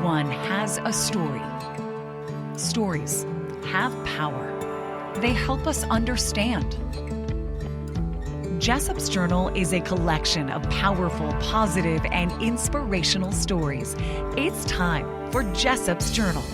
Everyone has a story. Stories have power. They help us understand. Jessop's Journal is a collection of powerful, positive, and inspirational stories. It's time for Jessop's Journal.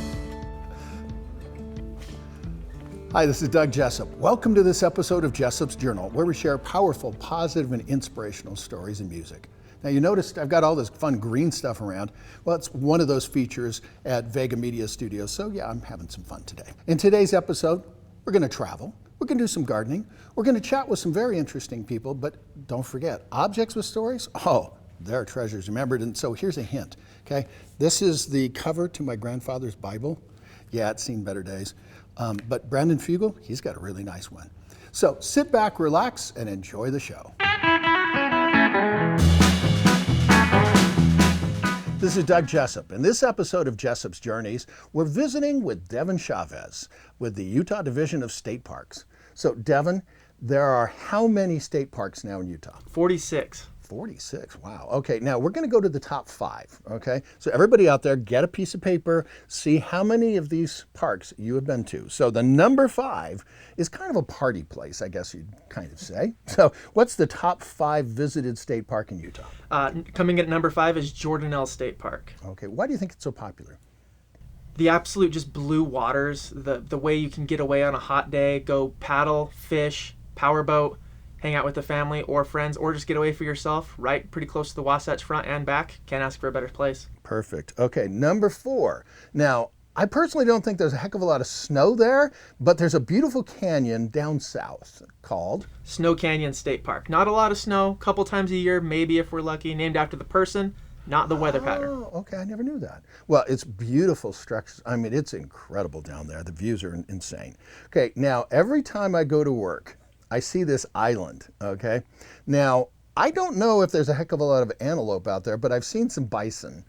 Hi, this is Doug Jessop. Welcome to this episode of Jessop's Journal, where we share powerful, positive, and inspirational stories and music. Now, you noticed I've got all this fun green stuff around. Well, it's one of those features at Vega Media Studios, so yeah, I'm having some fun today. In today's episode, we're going to travel. We're going to do some gardening. We're going to chat with some very interesting people, but don't forget, objects with stories, oh, they're treasures remembered. And so here's a hint, okay? This is the cover to my grandfather's Bible. Yeah, it's seen better days. But Brandon Fugel, he's got a really nice one. So sit back, relax, and enjoy the show. This is Doug Jessop. In this episode of Jessop's Journeys, we're visiting with Devin Chavez with the Utah Division of State Parks. So Devin, there are how many state parks now in Utah? 46. 46, wow. Okay, now we're going to go to the top 5, okay? So everybody out there, get a piece of paper, see how many of these parks you have been to. So the number 5 is kind of a party place, I guess you'd kind of say. So what's the top 5 visited state park in Utah? Coming at number 5 is Jordanelle State Park. Okay, why do you think it's so popular? The absolute just blue waters, the way you can get away on a hot day, go paddle, fish, powerboat, hang out with the family or friends, or just get away for yourself, right pretty close to the Wasatch Front and back. Can't ask for a better place. Perfect. Okay, number 4. Now, I personally don't think there's a heck of a lot of snow there, but there's a beautiful canyon down south called Snow Canyon State Park. Not a lot of snow, couple times a year, maybe if we're lucky, named after the person, not the weather pattern. Oh, okay, I never knew that. Well, it's beautiful structures. I mean, it's incredible down there. The views are insane. Okay, now every time I go to work, I see this island, okay? Now, I don't know if there's a heck of a lot of antelope out there, but I've seen some bison.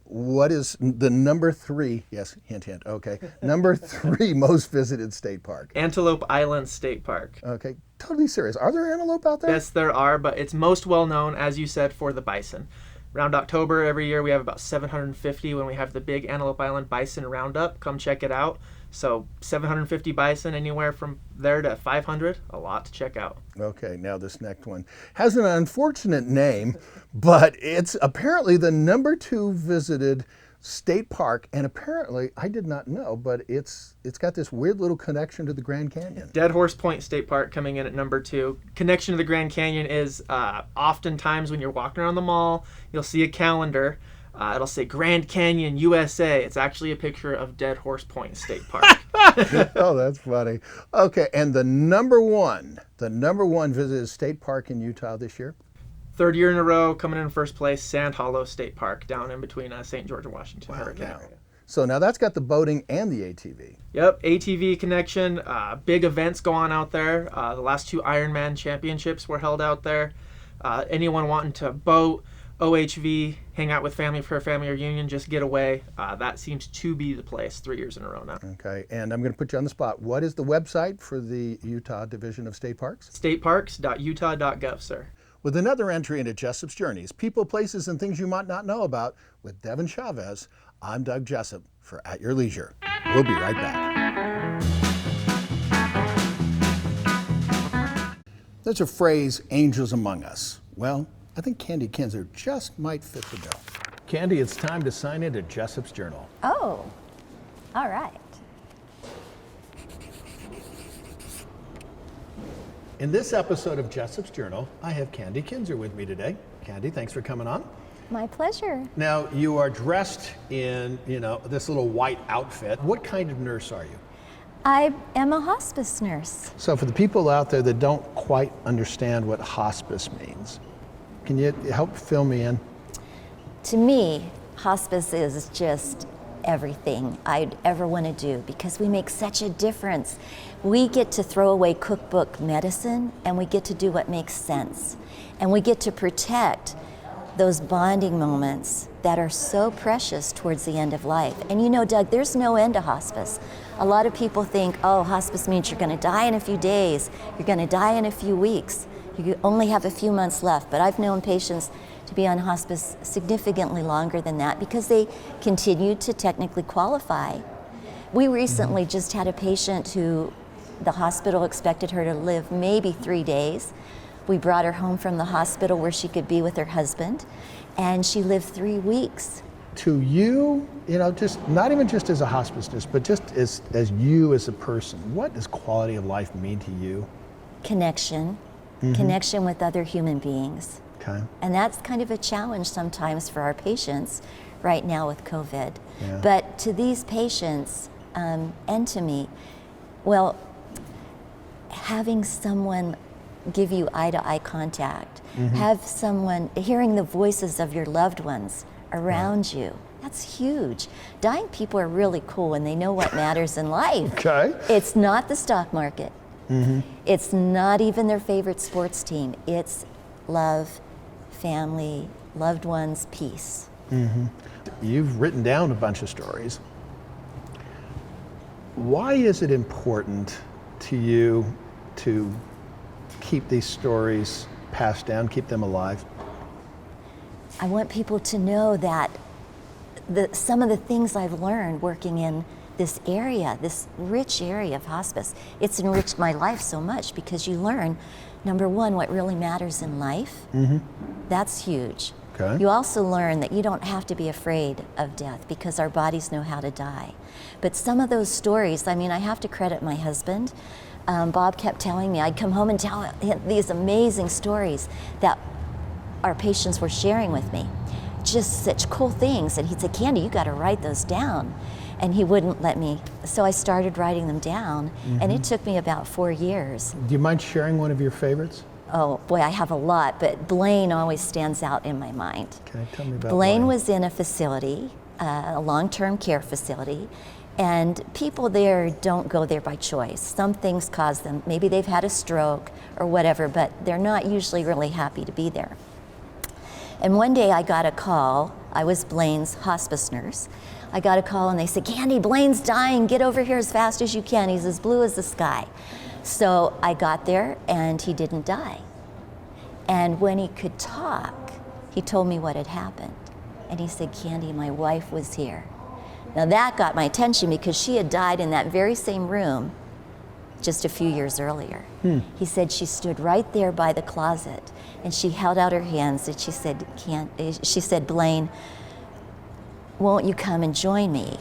What is the number 3, yes, hint, hint, okay, number 3 most visited state park? Antelope Island State Park. Okay, totally serious. Are there antelope out there? Yes, there are, but it's most well known, as you said, for the bison. Around October every year, we have about 750 when we have the big Antelope Island Bison Roundup. Come check it out. So 750 bison, anywhere from there to 500, a lot to check out. Okay, now this next one has an unfortunate name, but it's apparently the number 2 visited state park, and apparently, I did not know, but it's got this weird little connection to the Grand Canyon. Dead Horse Point State Park coming in at number 2. Connection to the Grand Canyon is oftentimes when you're walking around the mall, you'll see a calendar. It'll say Grand Canyon, USA. It's actually a picture of Dead Horse Point State Park. Oh, that's funny. Okay, and the number one visited state park in Utah this year? 3rd year in a row, coming in first place, Sand Hollow State Park, down in between St. George and Washington Hurricane area. So now that's got the boating and the ATV. Yep, ATV connection. Big events go on out there. The last 2 Ironman championships were held out there. Anyone wanting to boat, OHV, hang out with family for a family reunion, just get away. That seems to be the place 3 years in a row now. Okay, and I'm going to put you on the spot. What is the website for the Utah Division of State Parks? Stateparks.utah.gov, sir. With another entry into Jessop's Journeys, people, places, and things you might not know about with Devin Chavez, I'm Doug Jessop for At Your Leisure. We'll be right back. There's a phrase, angels among us. Well, I think Candy Kinzer just might fit the bill. Candy, it's time to sign into Jessop's Journal. Oh, all right. In this episode of Jessop's Journal, I have Candy Kinzer with me today. Candy, thanks for coming on. My pleasure. Now, you are dressed in, this little white outfit. What kind of nurse are you? I am a hospice nurse. So for the people out there that don't quite understand what hospice means, can you help fill me in? To me, hospice is just everything I'd ever want to do because we make such a difference. We get to throw away cookbook medicine and we get to do what makes sense. And we get to protect those bonding moments that are so precious towards the end of life. And you know, Doug, there's no end to hospice. A lot of people think, oh, hospice means you're going to die in a few days, you're going to die in a few weeks, you only have a few months left. But I've known patients to be on hospice significantly longer than that because they continued to technically qualify. We recently just had a patient who the hospital expected her to live maybe 3 days. We brought her home from the hospital where she could be with her husband, and she lived 3 weeks. To you, just not even just as a hospice nurse, but just as you as a person, what does quality of life mean to you? Connection, connection with other human beings. Okay. And that's kind of a challenge sometimes for our patients right now with COVID. Yeah. But to these patients, and to me, well, having someone give you eye-to-eye contact, have someone, hearing the voices of your loved ones around you, that's huge. Dying people are really cool and they know what matters in life. Okay. It's not the stock market. It's not even their favorite sports team. It's love, family, loved ones, peace. You've written down a bunch of stories. Why is it important to you to keep these stories passed down, keep them alive? I want people to know that some of the things I've learned working in this area, this rich area of hospice, it's enriched my life so much because you learn, number one, what really matters in life. That's huge. Okay. You also learn that you don't have to be afraid of death because our bodies know how to die. But some of those stories, I have to credit my husband. Bob kept telling me, I'd come home and tell him these amazing stories that our patients were sharing with me. Just such cool things. And he'd say, Candy, you got to write those down. And he wouldn't let me. So I started writing them down, and it took me about 4 years. Do you mind sharing one of your favorites? Oh boy, I have a lot, but Blaine always stands out in my mind. Okay, tell me about Blaine was in a facility, a long-term care facility, and people there don't go there by choice. Some things cause them, maybe they've had a stroke or whatever, but they're not usually really happy to be there. And one day I got a call. I was Blaine's hospice nurse. I got a call and they said, Candy, Blaine's dying. Get over here as fast as you can. He's as blue as the sky. So I got there and he didn't die. And when he could talk, he told me what had happened. And he said, Candy, my wife was here. Now that got my attention because she had died in that very same room just a few years earlier. He said she stood right there by the closet and she held out her hands and she said, Blaine, won't you come and join me?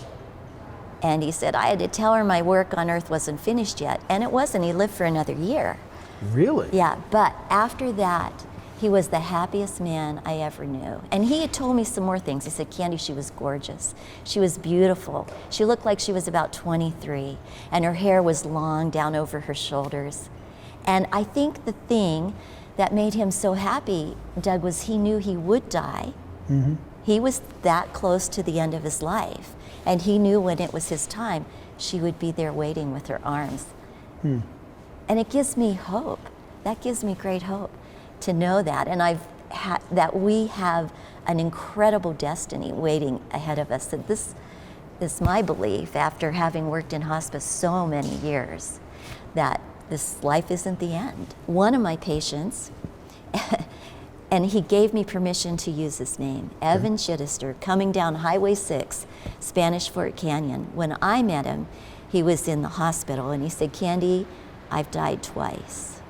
And he said, I had to tell her my work on earth wasn't finished yet. And it wasn't. He lived for another year. Really? Yeah, but after that, he was the happiest man I ever knew. And he had told me some more things. He said, Candy, she was gorgeous. She was beautiful. She looked like she was about 23, and her hair was long down over her shoulders. And I think the thing that made him so happy, Doug, was he knew he would die. He was that close to the end of his life. And he knew when it was his time, she would be there waiting with her arms. And it gives me hope. That gives me great hope to know that. And that we have an incredible destiny waiting ahead of us. That this is my belief, after having worked in hospice so many years, that this life isn't the end. One of my patients, and he gave me permission to use his name, Evan Chittister, coming down Highway 6, Spanish Fort Canyon. When I met him, he was in the hospital, and he said, Candy, I've died twice.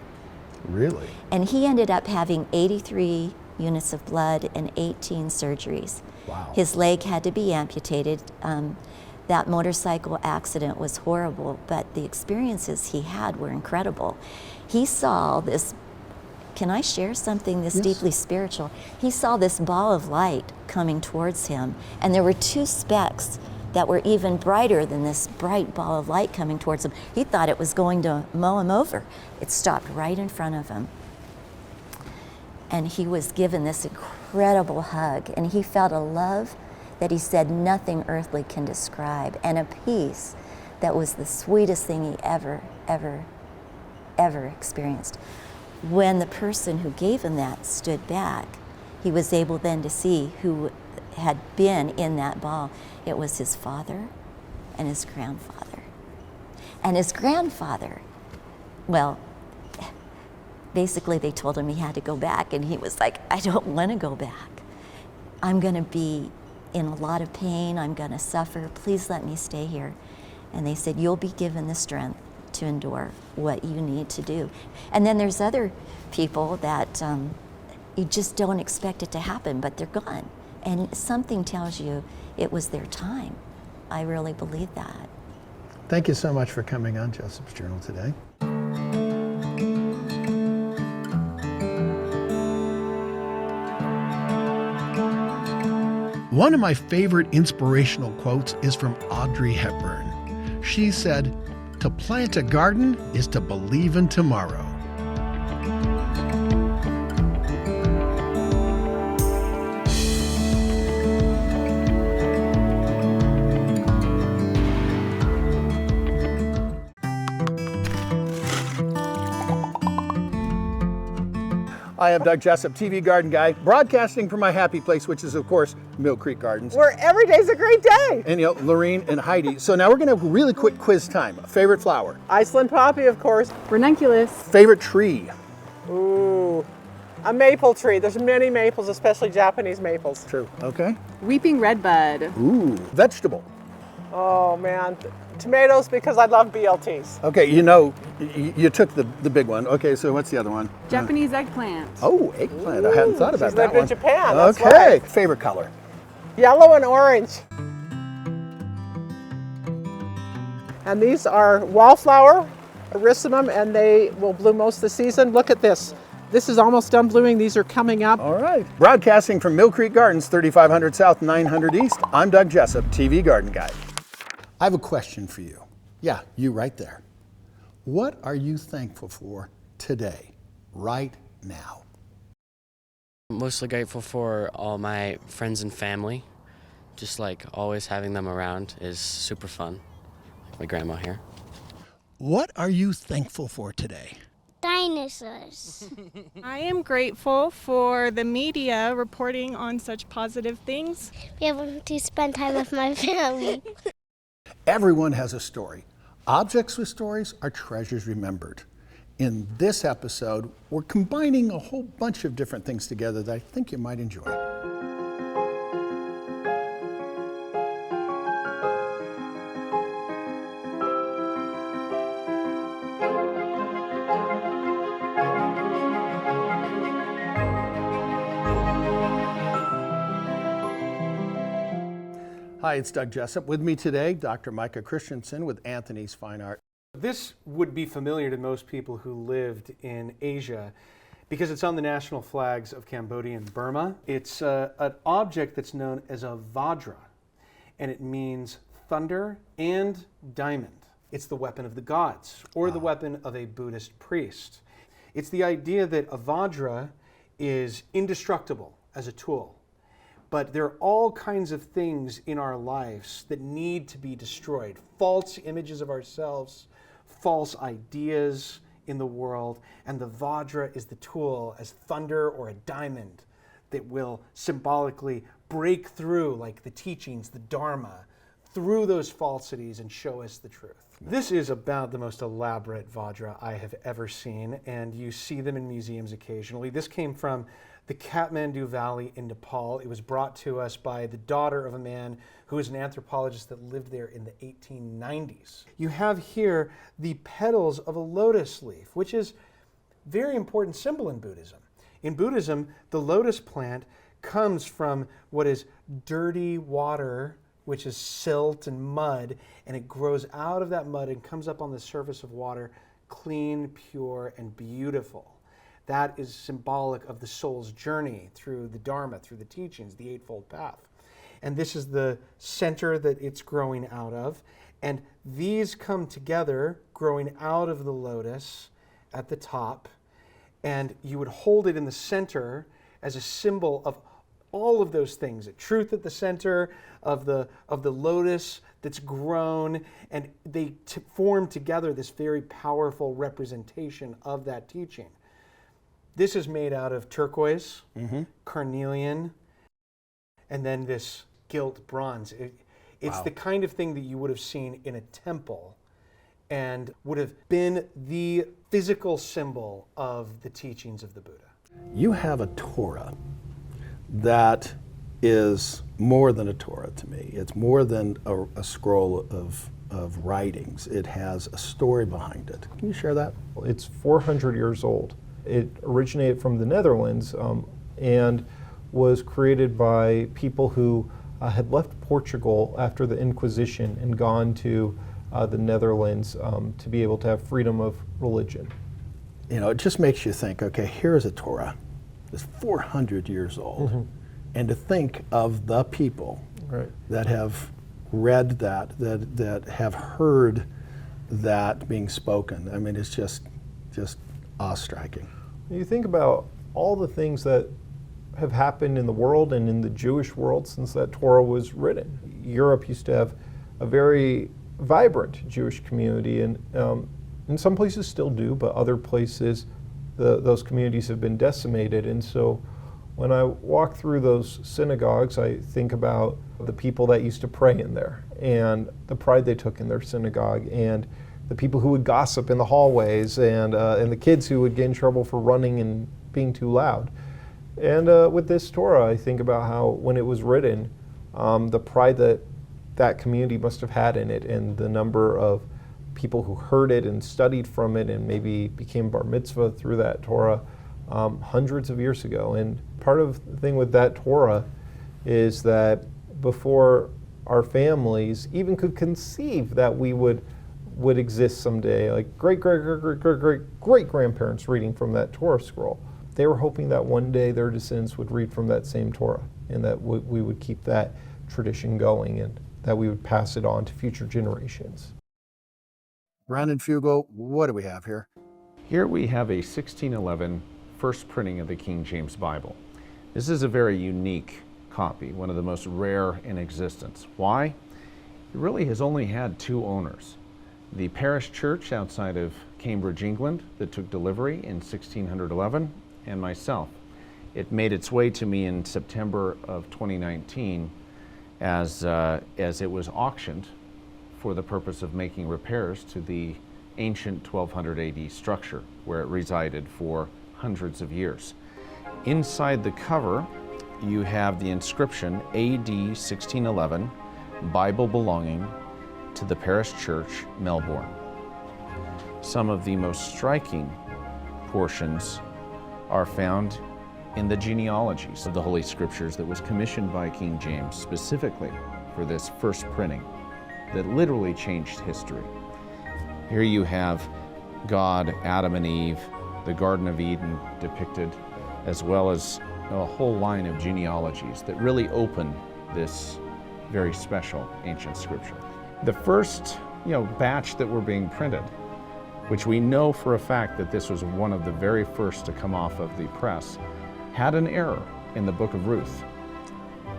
Really? And he ended up having 83 units of blood and 18 surgeries. Wow. His leg had to be amputated. That motorcycle accident was horrible, but the experiences he had were incredible. He saw this, can I share something this deeply spiritual? He saw this ball of light coming towards him, and there were 2 specks that were even brighter than this bright ball of light coming towards him. He thought it was going to mow him over. It stopped right in front of him. And he was given this incredible hug, and he felt a love that he said nothing earthly can describe, and a peace that was the sweetest thing he ever experienced. When the person who gave him that stood back, he was able then to see who had been in that ball. It was his father and his grandfather. And his grandfather, well, basically they told him he had to go back, and he was like, I don't want to go back. I'm going to be in a lot of pain. I'm going to suffer. Please let me stay here. And they said, you'll be given the strength to endure what you need to do. And then there's other people that you just don't expect it to happen, but they're gone. And something tells you it was their time. I really believe that. Thank you so much for coming on Jessop's Journal today. One of my favorite inspirational quotes is from Audrey Hepburn. She said, "To plant a garden is to believe in tomorrow." Hi, I'm Doug Jessop, TV garden guy, broadcasting from my happy place, which is, of course, Mill Creek Gardens. Where every day's a great day. And, you know, Lorene and Heidi. So now we're going to have a really quick quiz time. Favorite flower? Iceland poppy, of course. Ranunculus. Favorite tree? Ooh, a maple tree. There's many maples, especially Japanese maples. True. Okay. Weeping redbud. Ooh, vegetable. Oh man, tomatoes because I love BLTs. Okay, you know, you took the big one. Okay, so what's the other one? Japanese eggplant. Oh, eggplant. I hadn't thought about She's that lived in one. Japan, that's Okay. right. Favorite color? Yellow and orange. And these are wallflower, Erysimum, and they will bloom most of the season. Look at this. This is almost done blooming. These are coming up. All right. Broadcasting from Mill Creek Gardens, 3500 South, 900 East. I'm Doug Jessop, TV garden guy. I have a question for you. Yeah, you right there. What are you thankful for today, right now? I'm mostly grateful for all my friends and family. Just like always having them around is super fun. Like my grandma here. What are you thankful for today? Dinosaurs. I am grateful for the media reporting on such positive things. Be able to spend time with my family. Everyone has a story. Objects with stories are treasures remembered. In this episode, we're combining a whole bunch of different things together that I think you might enjoy. Hi, it's Doug Jessop. With me today, Dr. Micah Christensen with Anthony's Fine Art. This would be familiar to most people who lived in Asia because it's on the national flags of Cambodia and Burma. It's an object that's known as a Vadra, and it means thunder and diamond. It's the weapon of the gods, or the weapon of a Buddhist priest. It's the idea that a Vadra is indestructible as a tool. But there are all kinds of things in our lives that need to be destroyed. False images of ourselves, false ideas in the world, and the Vadra is the tool as thunder or a diamond that will symbolically break through, like the teachings, the Dharma, through those falsities and show us the truth. This is about the most elaborate Vadra I have ever seen, and you see them in museums occasionally. This came from the Kathmandu Valley in Nepal. It was brought to us by the daughter of a man who was an anthropologist that lived there in the 1890s. You have here the petals of a lotus leaf, which is a very important symbol in Buddhism. In Buddhism, the lotus plant comes from what is dirty water, which is silt and mud, and it grows out of that mud and comes up on the surface of water, clean, pure, and beautiful. That is symbolic of the soul's journey through the Dharma, through the teachings, the Eightfold Path. And this is the center that it's growing out of. And these come together, growing out of the lotus at the top. And you would hold it in the center as a symbol of all of those things. Truth at the center of the lotus that's grown. And they form together this very powerful representation of that teaching. This is made out of turquoise, carnelian, and then this gilt bronze. It's the kind of thing that you would have seen in a temple and would have been the physical symbol of the teachings of the Buddha. You have a Torah that is more than a Torah to me. It's more than a scroll of writings. It has a story behind it. Can you share that? It's 400 years old. It originated from the Netherlands and was created by people who had left Portugal after the Inquisition and gone to the Netherlands to be able to have freedom of religion. You know, it just makes you think, okay, here's a Torah that's 400 years old. Mm-hmm. And to think of the people that have read that have heard that being spoken. I mean, it's just awe-striking. You think about all the things that have happened in the world and in the Jewish world since that Torah was written. Europe used to have a very vibrant Jewish community, and in some places still do, but other places those communities have been decimated. And so when I walk through those synagogues, I think about the people that used to pray in there and the pride they took in their synagogue, and the people who would gossip in the hallways, and the kids who would get in trouble for running and being too loud. And with this Torah, I think about how when it was written, the pride that community must have had in it, and the number of people who heard it and studied from it and maybe became bar mitzvah through that Torah hundreds of years ago. And part of the thing with that Torah is that before our families even could conceive that we would exist someday, like great grandparents reading from that Torah scroll, they were hoping that one day their descendants would read from that same Torah, and that we would keep that tradition going, and that we would pass it on to future generations. Brandon Fugel, what do we have here? Here we have a 1611 first printing of the King James Bible. This is a very unique copy, one of the most rare in existence. Why? It really has only had two owners. The parish church outside of Cambridge, England, that took delivery in 1611, and myself. It made its way to me in September of 2019 as it was auctioned for the purpose of making repairs to the ancient 1200 AD structure where it resided for hundreds of years. Inside the cover, you have the inscription AD 1611, Bible belonging to the parish church, Melbourne. Some of the most striking portions are found in the genealogies of the Holy Scriptures that was commissioned by King James specifically for this first printing that literally changed history. Here you have God, Adam and Eve, the Garden of Eden depicted, as well as a whole line of genealogies that really open this very special ancient scripture. The first batch that were being printed, which we know for a fact that this was one of the very first to come off of the press, had an error in the book of Ruth,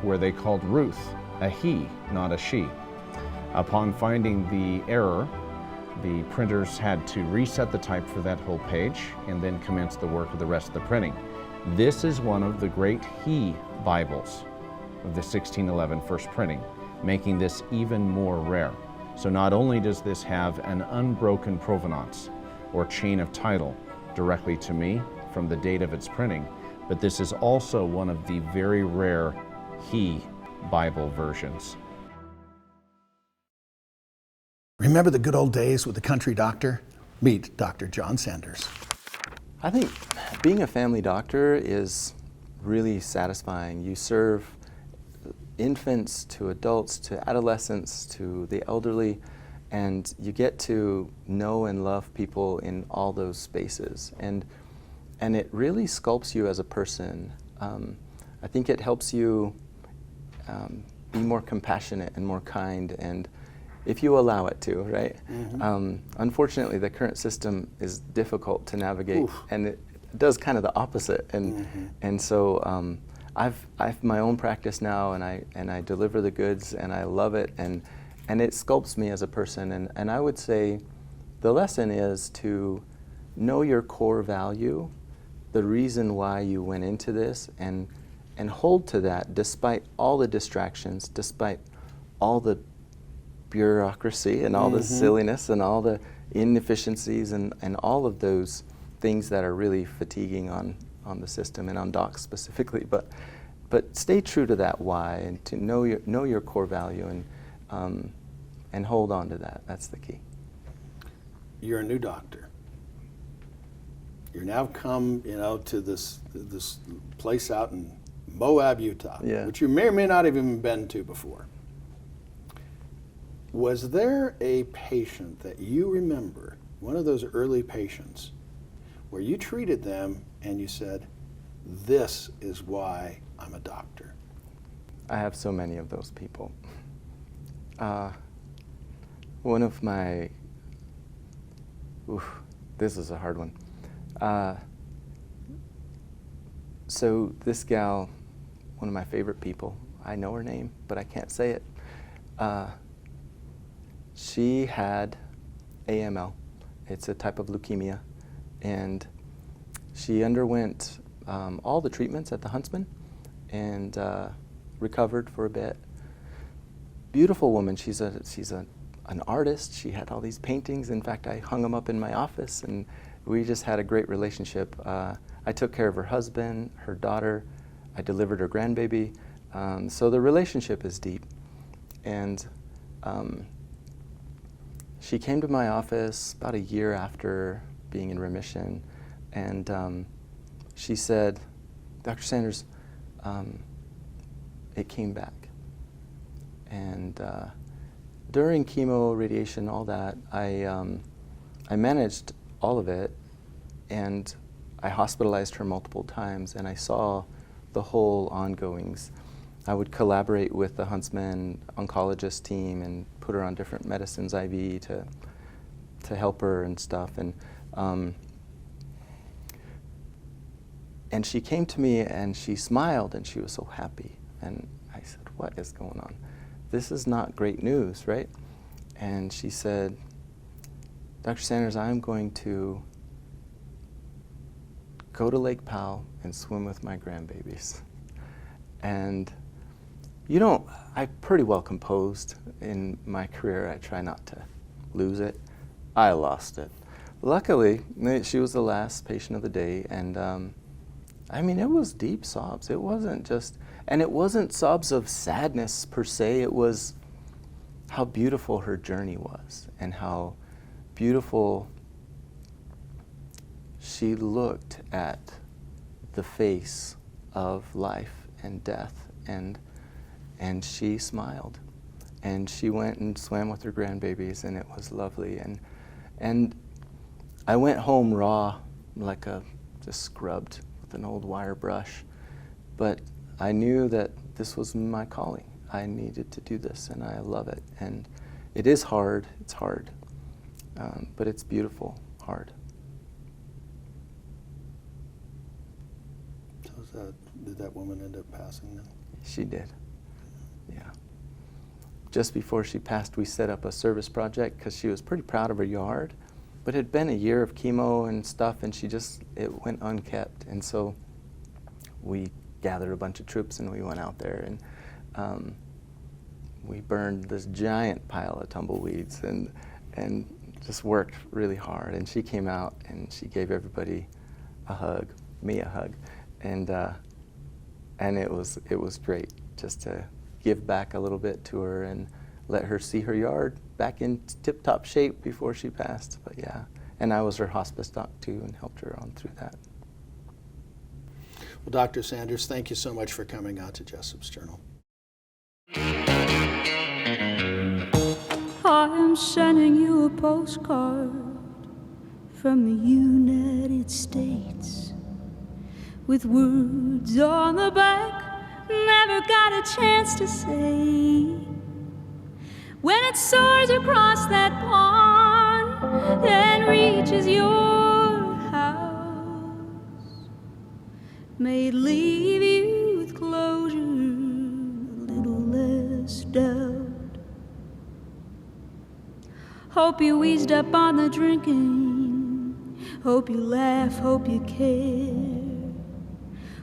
where they called Ruth a he, not a she. Upon finding the error, the printers had to reset the type for that whole page and then commence the work of the rest of the printing. This is one of the great he Bibles of the 1611 first printing, making this even more rare. So not only does this have an unbroken provenance or chain of title directly to me from the date of its printing, but this is also one of the very rare he Bible versions. Remember the good old days with the country doctor? Meet Dr. John Sanders. I think being a family doctor is really satisfying. You serve infants to adults to adolescents to the elderly, and you get to know and love people in all those spaces. And it really sculpts you as a person. I think it helps you be more compassionate and more kind, and if you allow it to, right? Mm-hmm. Unfortunately, the current system is difficult to navigate. Oof. And it does kind of the opposite. And so I've my own practice now, and I deliver the goods, and I love it, and it sculpts me as a person. And I would say the lesson is to know your core value, the reason why you went into this, and hold to that despite all the distractions, despite all the bureaucracy and all the silliness and all the inefficiencies and all of those things that are really fatiguing on the system and on docs specifically. But stay true to that why, and to know your core value, and hold on to that. That's the key. You're a new doctor. You're now come, to this place out in Moab, Utah, which you may or may not have even been to before. Was there a patient that you remember, one of those early patients, where you treated them and you said, "This is why I'm a doctor"? I have so many of those people. One of my, this is a hard one. So this gal, one of my favorite people, I know her name, but I can't say it. She had AML. It's a type of leukemia. And she underwent all the treatments at the Huntsman and recovered for a bit. Beautiful woman. She's an artist. She had all these paintings. In fact, I hung them up in my office, and we just had a great relationship. I took care of her husband, her daughter. I delivered her grandbaby. So the relationship is deep. And she came to my office about a year after being in remission, and she said, "Dr. Sanders, it came back." And during chemo, radiation, all that, I managed all of it, and I hospitalized her multiple times, and I saw the whole ongoings. I would collaborate with the Huntsman oncologist team and put her on different medicines, IV, to help her and stuff. And she came to me and she smiled and she was so happy. And I said, "What is going on? This is not great news, right?" And she said, "Dr. Sanders, I'm going to go to Lake Powell and swim with my grandbabies." And I'm pretty well composed in my career. I try not to lose it. I lost it. Luckily, she was the last patient of the day, and it was deep sobs. It wasn't sobs of sadness per se. It was how beautiful her journey was and how beautiful she looked at the face of life and death, and she smiled, and she went and swam with her grandbabies, and it was lovely. And I went home raw, just scrubbed with an old wire brush, but I knew that this was my calling. I needed to do this, and I love it. And it is hard. It's hard, but it's beautiful. Hard. So did that woman end up passing then? She did. Yeah. Just before she passed, we set up a service project because she was pretty proud of her yard, but it had been a year of chemo and stuff, and it went unkept. And so we gathered a bunch of troops and we went out there, and we burned this giant pile of tumbleweeds and just worked really hard. And she came out and she gave everybody a hug, me a hug, and it was great just to give back a little bit to her and let her see her yard back in tip-top shape before she passed. But yeah, and I was her hospice doc too and helped her on through that. Well, Dr. Sanders, thank you so much for coming out to Jessop's Journal. I'm sending you a postcard from the United States with words on the back never got a chance to say. When it soars across that pond and reaches your house, may it leave you with closure, a little less doubt. Hope you eased up on the drinking, hope you laugh, hope you care.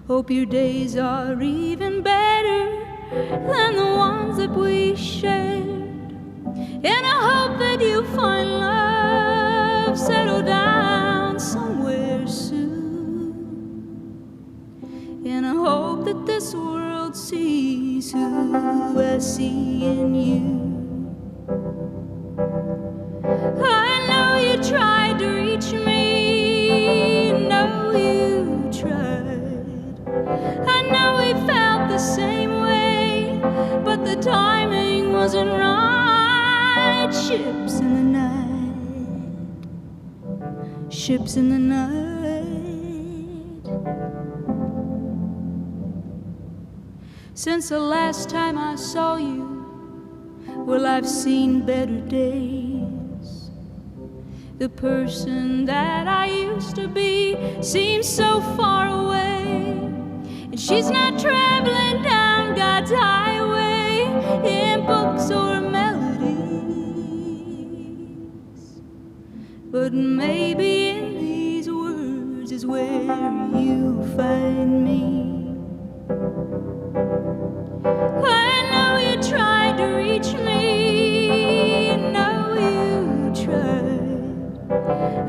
Hope your days are even better than the ones that we shared. And I hope that you find love, settle down somewhere soon. And I hope that this world sees who I see in you. I know you tried to reach me, know you tried. I know we felt the same way, but the timing wasn't right. Ships in the night, ships in the night. Since the last time I saw you, well, I've seen better days. The person that I used to be seems so far away, and she's not traveling down God's highway in books or melodies, but maybe in these words is where you find me. I know you tried to reach me, know you tried.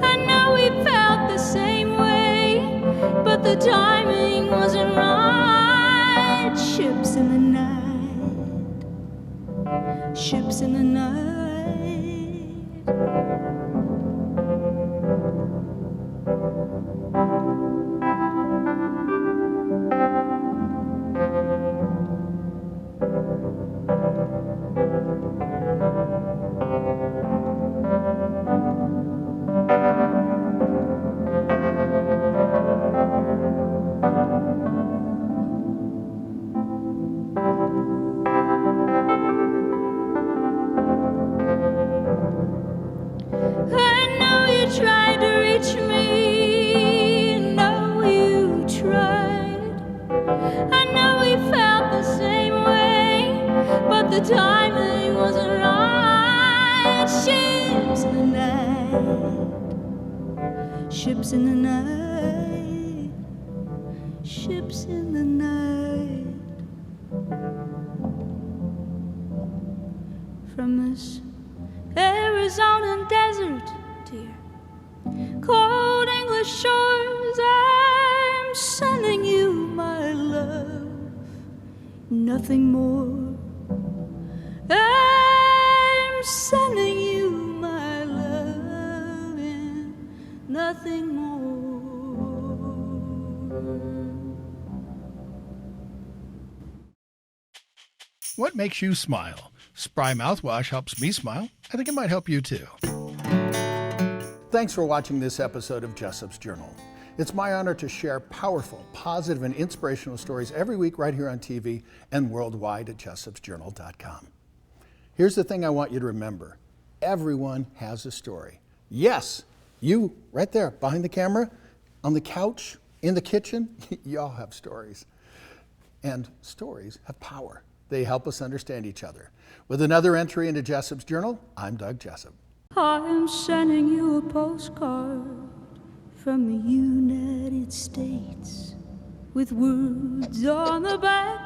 I know we felt the same way, but the timing wasn't right. Ships in the night, ships in the night. The timing wasn't right. Ships in the night, ships in the night, ships in the night. From this Arizona desert to your cold English shores, I'm sending you my love, nothing more. I'm sending you my love and nothing more. What makes you smile? Spry mouthwash helps me smile. I think it might help you too. Thanks for watching this episode of Jessop's Journal. It's my honor to share powerful, positive, and inspirational stories every week right here on TV and worldwide at jessopsjournal.com. Here's the thing I want you to remember. Everyone has a story. Yes, you right there behind the camera, on the couch, in the kitchen, you all have stories. And stories have power. They help us understand each other. With another entry into Jessop's Journal, I'm Doug Jessop. I'm sending you a postcard from the United States with words on the back